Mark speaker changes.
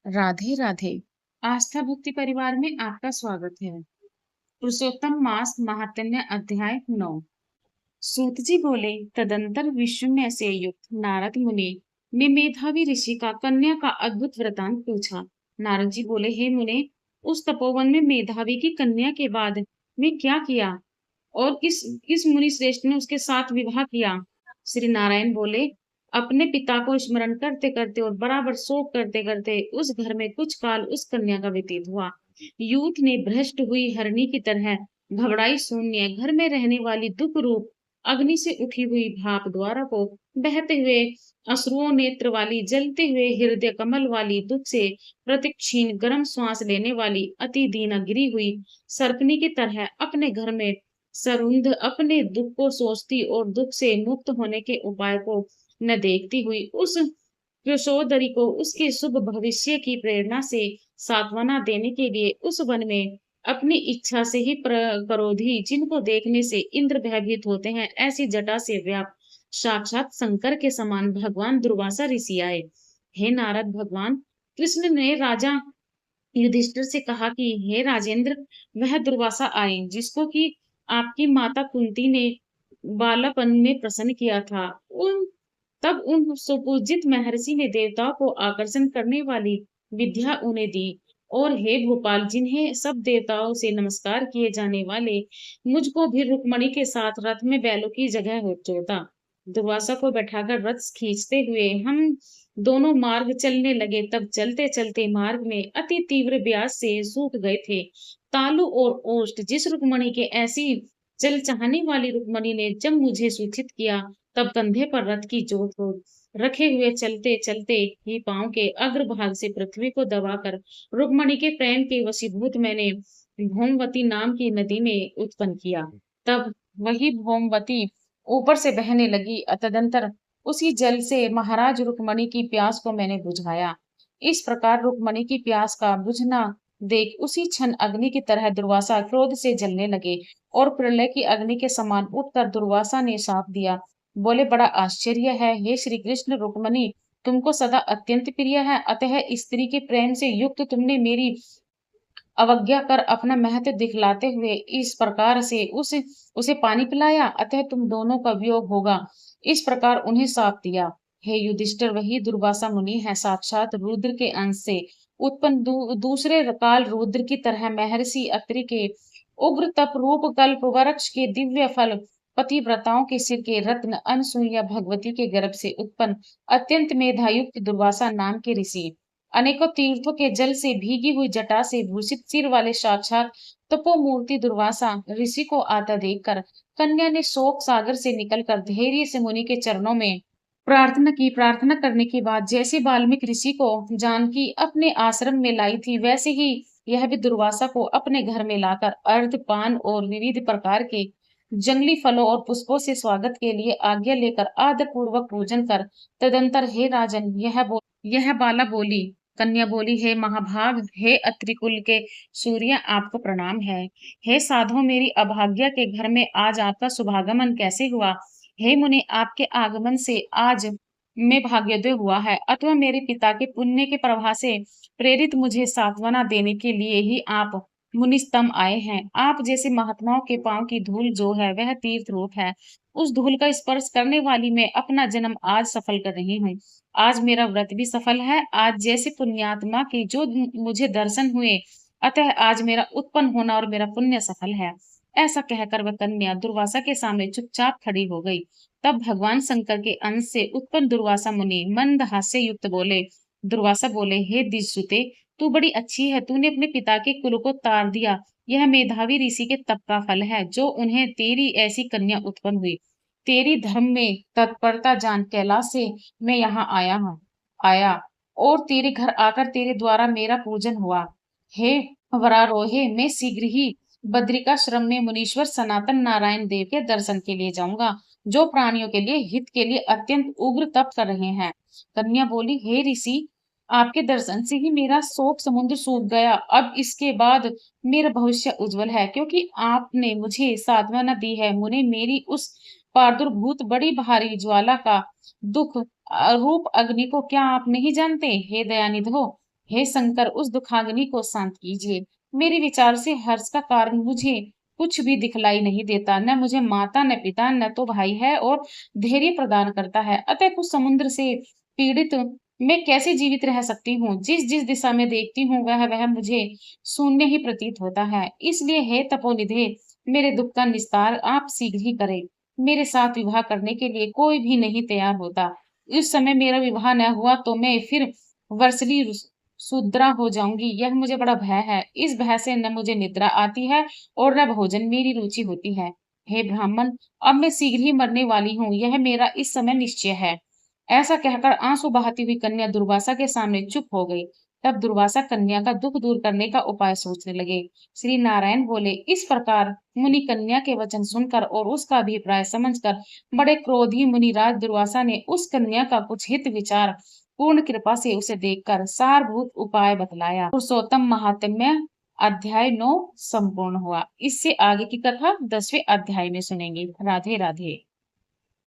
Speaker 1: राधे राधे। आस्था भक्ति परिवार में आपका स्वागत है। पुरुषोत्तम मास महात्म्य अध्याय 9। सूत जी बोले, तदंतर विषुम्य से युक्त नारद मुनि ने मेधावी ऋषि का कन्या का अद्भुत वृतांत पूछा। नारद जी बोले, हे मुने, उस तपोवन में मेधावी की कन्या के बाद में क्या किया और किस मुनि श्रेष्ठ ने उसके साथ विवाह किया? श्री नारायण बोले, अपने पिता को स्मरण करते करते और बराबर शोक करते करते उस घर में कुछ काल उस कन्या का व्यतीत हुआ। यूथ ने भ्रष्ट हुई हरणी की तरह घबराई शून्य घर में रहने वाली दुख रूप अग्नि से उठी हुई भाप द्वारा को बहते हुए अश्रुओं नेत्र वाली जलते हुए हृदय कमल वाली दुख से प्रतिक्षीण गर्म श्वास लेने वाली अति दीना गिरी हुई सर्पनी की तरह अपने घर में सरुंध अपने दुख को सोचती और दुख से मुक्त होने के उपाय को न देखती हुई उस यशोदरी को उसके शुभ भविष्य की प्रेरणा से सांत्वना देने के लिए उस वन में अपनी इच्छा से ही क्रोधी जिनको देखने से इंद्र भयभीत होते हैं ऐसी जटा से व्याप्त साक्षात शंकर के समान भगवान दुर्वासा ऋषि आए। हे नारद, भगवान कृष्ण ने राजा युधिष्ठिर से कहा कि हे राजेंद्र, वह दुर्वासा आए जिसको कि आपकी माता कुंती ने बालपन में प्रसन्न किया था। उन सुपूजित महर्षि ने देवताओं को आकर्षण करने वाली विद्या उन्हें दी। और हे भोपाल, जिन्हें सब देवताओं से नमस्कार किए जाने वाले मुझको भी रुक्मणी के साथ रथ में बैलों की जगह हो जोता। दुर्वासा को बैठाकर रथ खींचते हुए हम दोनों मार्ग चलने लगे। तब चलते चलते मार्ग में अति तीव्र ब्यास से सूख गए थे तालु और ओष्ठ। जिस रुक्मणी के ऐसी चल चाहने वाली रुक्मणी ने जब मुझे सूचित किया, तब कंधे पर रथ की जोत को रखे हुए चलते चलते ही पांव के अग्रभाग से पृथ्वी को दबाकर रुक्मणी के प्रेम के वशीभूत मैंने भौमवती नाम की नदी में उत्पन्न किया। तब वही भौमवती ऊपर से बहने लगी। तदंतर उसी जल से महाराज रुक्मणी की प्यास को मैंने बुझाया। इस प्रकार रुक्मणी की प्यास का बुझना देख उसी क्षण अग्नि की तरह दुर्वासा क्रोध से जलने लगे और प्रलय की अग्नि के समान उठकर दुर्वासा ने शाप दिया। बोले, बड़ा आश्चर्य है, हे श्री कृष्ण, रुक्मणी तुमको सदा अत्यंत प्रिय है, अतः स्त्री के प्रेम से युक्त तुमने मेरी अवज्ञा कर अपना महत्व दिखलाते हुए इस प्रकार से उसे पानी पिलाया, अतः तुम दोनों का वियोग होगा। इस प्रकार उन्हें शाप दिया। हे युधिष्ठिर, वही दुर्वासा मुनि है, साक्षात रुद्र के अंश से उत्पन्न दूसरे काल रुद्र की तरह महर्षि अत्रि के उग्र तप रूप कल्प वृक्ष के दिव्य फल पतिव्रताओं के सिर के रत्न अनसुईया भगवती के गर्भ से उत्पन्न अत्यंत मेधायुक्त दुर्वासा नाम के ऋषि, अनेकों तीर्थों के जल से भीगी हुई जटा से भूषित सिर वाले साक्षात तपोमूर्ति दुर्वासा ऋषि को आता देखकर कन्या ने शोक सागर से निकलकर धैर्य से मुनि के चरणों में प्रार्थना की। प्रार्थना करने के बाद जैसे वाल्मीकि ऋषि को जानकी अपने आश्रम में लाई थी, वैसे ही यह भी दुर्वासा को अपने घर में लाकर अर्घ पान और विविध प्रकार के जंगली फलों और पुष्पों से स्वागत के लिए आज्ञा लेकर आदर पूर्वक पूजन कर तदंतर, हे राजन, यह बाला बोली। कन्या बोली, हे महाभाग, हे अत्रिकुल के सूर्य, आपको प्रणाम है। हे साधु, मेरी अभाग्या के घर में आज आपका शुभागमन कैसे हुआ? हे मुनि, आपके आगमन से आज में भाग्योदय हुआ है, अथवा मेरे पिता के पुण्य के प्रवाह से प्रेरित मुझे सांत्वना देने के लिए ही आप मुनिस्तम आए हैं। आप जैसे महात्माओं के पांव की धूल जो है वह तीर्थ रूप है। उस धूल का स्पर्श करने वाली मैं अपना जन्म आज सफल कर रही हूँ। आज मेरा व्रत भी सफल है। आज जैसे पुण्यात्मा के जो मुझे दर्शन हुए, अतः आज मेरा उत्पन्न होना और मेरा पुण्य सफल है। ऐसा कहकर वह कन्या दुर्वासा के सामने चुपचाप खड़ी हो गई। तब भगवान शंकर के अंश से उत्पन्न दुर्वासा मुनि मंद हास्य युक्त बोले। दुर्वासा बोले, हे दिजसुते, तू बड़ी अच्छी है, तूने अपने पिता के कुल को तार दिया। यह मेधावी ऋषि के तप का फल है जो उन्हें तेरी ऐसी कन्या उत्पन्न हुई। तेरी धर्म में तत्परता जान कैलाश से मैं यहाँ आया और तेरे घर आकर तेरे द्वारा मेरा पूजन हुआ। हे वरारोहे, मैं शीघ्र ही बद्रिकाश्रम में मुनीश्वर सनातन नारायण देव के दर्शन के लिए जाऊंगा, जो प्राणियों के लिए हित के लिए अत्यंत उग्र तप कर रहे हैं। कन्या बोली, हे ऋषि, आपके दर्शन से ही मेरा शोक समुद्र सूख गया। अब इसके बाद मेरा भविष्य उज्जवल है, क्योंकि आपने मुझे सांत्वना दी है। मुने, मेरी उस प्रादुर्भूत बड़ी भारी ज्वाला का दुख रूप अग्नि को क्या आप नहीं जानते? हे दयानिधो, हे शंकर, उस दुखाग्नि को शांत कीजिए। मेरे विचार से हर्ष का कारण मुझे कुछ भी दिखलाई नहीं देता। न मुझे माता, न पिता, न तो भाई है और धैर्य प्रदान करता है। अतः कुछ समुद्र से पीड़ित मैं कैसे जीवित रह सकती हूँ? जिस जिस दिशा में देखती हूँ वह मुझे शून्य ही प्रतीत होता है। इसलिए हे तपोनिधे, मेरे दुःख का निस्तार आप शीघ्र ही करें। मेरे साथ विवाह करने के लिए कोई भी नहीं तैयार होता। इस समय मेरा विवाह न हुआ तो मैं फिर वर्षली शूद्रा हो जाऊंगी, यह मुझे बड़ा भय है। इस भय से न मुझे निद्रा आती है और न भोजन मेरी रुचि होती है। हे ब्राह्मण, अब मैं शीघ्र ही मरने वाली हूँ, यह मेरा इस समय निश्चय है। ऐसा कहकर आंसू बहाती हुई कन्या दुर्वासा के सामने चुप हो गई। तब दुर्वासा कन्या का दुख दूर करने का उपाय सोचने लगे। श्री नारायण बोले, इस प्रकार मुनि कन्या के वचन सुनकर और उसका अभिप्राय समझकर बड़े क्रोधी मुनिराज दुर्वासा ने उस कन्या का कुछ हित विचार पूर्ण कृपा से उसे देखकर सारभूत उपाय बतलाया। पुरुषोत्तम महात्म्य अध्याय 9 संपूर्ण हुआ। इससे आगे की कथा 10वें अध्याय में सुनेंगे। राधे राधे।